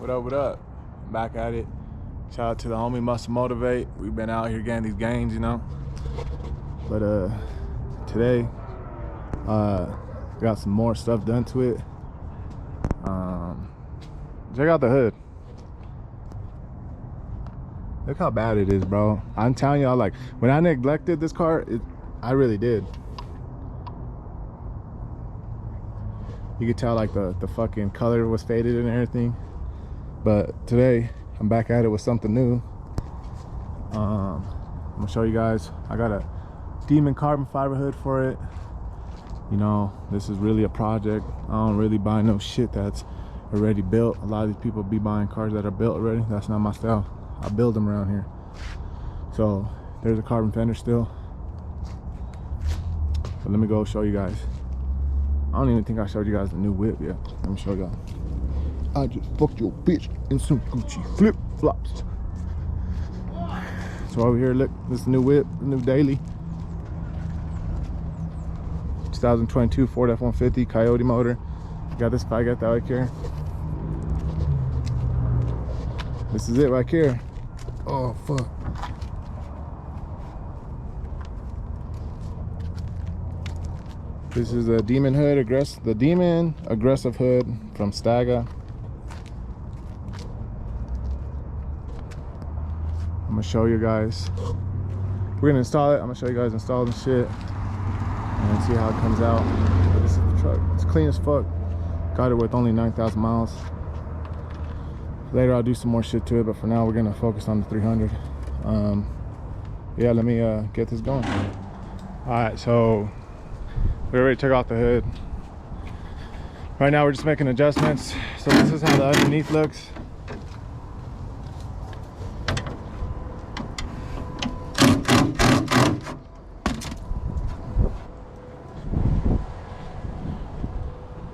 What up, what up? Back at it. Shout out to the homie Must Motivate. We've been out here getting these gains, you know. But today, got some more stuff done to it. Check out the hood. Look how bad it is, bro. I'm telling y'all, like, when I neglected this car, I really did. You could tell like the fucking color was faded and everything. But today, I'm back at it with something new. I'm gonna show you guys. I got a Demon carbon fiber hood for it. You know, this is really a project. I don't really buy no shit that's already built. A lot of these people be buying cars that are built already. That's not my style. I build them around here. So there's a carbon fender still. But let me go show you guys. I don't even think I showed you guys the new whip yet. Let me show y'all. I just fucked your bitch in some Gucci flip flops. So over here, look, this is the new whip, the new daily. 2022 Ford F-150 Coyote motor. Got this bike, got that right here. This is it right here. Oh fuck. This is a Demon hood, the Demon Aggressive hood from Staga. I'm gonna show you guys. We're gonna install it. I'm gonna show you guys installing the shit and see how it comes out. But this is the truck. It's clean as fuck. Got it with only 9,000 miles. Later I'll do some more shit to it, but for now we're gonna focus on the 300. Yeah, let me get this going. All right, so we already took off the hood. Right now we're just making adjustments. So this is how the underneath looks.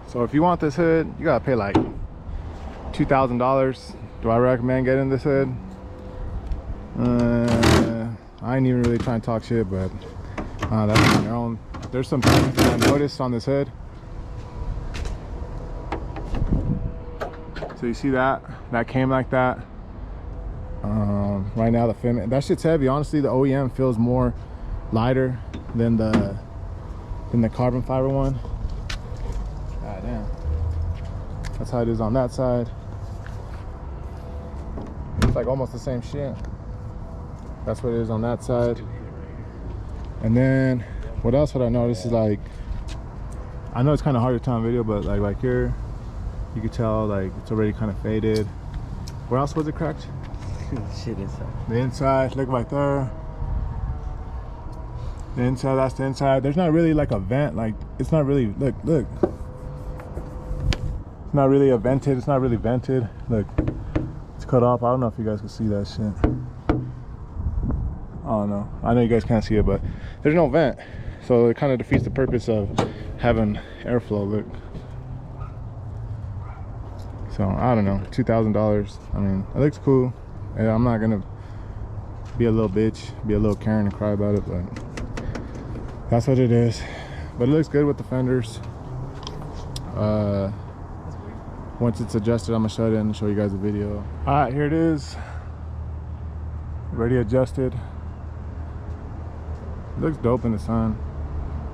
So if you want this hood, you gotta pay like $2,000. Do I recommend getting this hood? I ain't even really trying to talk shit, but that's on your own. There's some things that I noticed on this hood. So you see that came like that. Right now the fitment, that shit's heavy. Honestly, the OEM feels more lighter than the carbon fiber one. God damn. That's how it is on that side. It's like almost the same shit. That's what it is on that side. And then what else would I notice is, like, I know it's kind of hard to tell on video, but like right here, you can tell like it's already kind of faded. Where else was it cracked? Shit inside. The inside, look right there. The inside, that's the inside. There's not really like a vent, like it's not really, look. It's not really a vented, it's not really vented. Look, it's cut off. I don't know if you guys can see that shit. I don't know. I know you guys can't see it, but there's no vent. So it kind of defeats the purpose of having airflow, look. So, I don't know, $2,000. I mean, it looks cool. And I'm not gonna be a little bitch, be a little Karen and cry about it, but that's what it is. But it looks good with the fenders. Once it's adjusted, I'm gonna shut it and show you guys a video. All right, here it is. Already adjusted. It looks dope in the sun.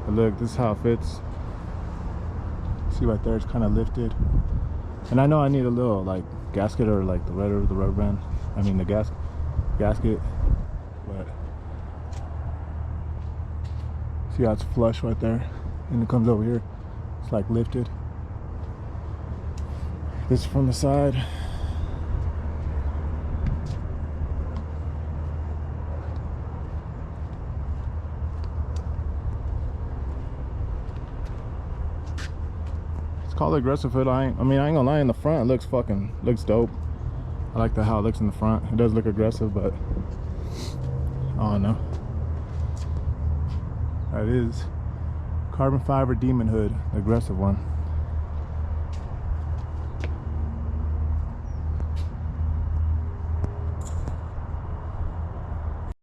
But look, this is how it fits. See right there, it's kind of lifted. And I know I need a little like gasket or like the rubber band. I mean the gasket. But see how it's flush right there, and it comes over here. It's like lifted. This is from the side. It's called Aggressive hood. I mean, I ain't gonna lie, in the front it looks dope. I like how it looks in the front. It does look aggressive, but I don't know. That is carbon fiber Demon hood, the aggressive one.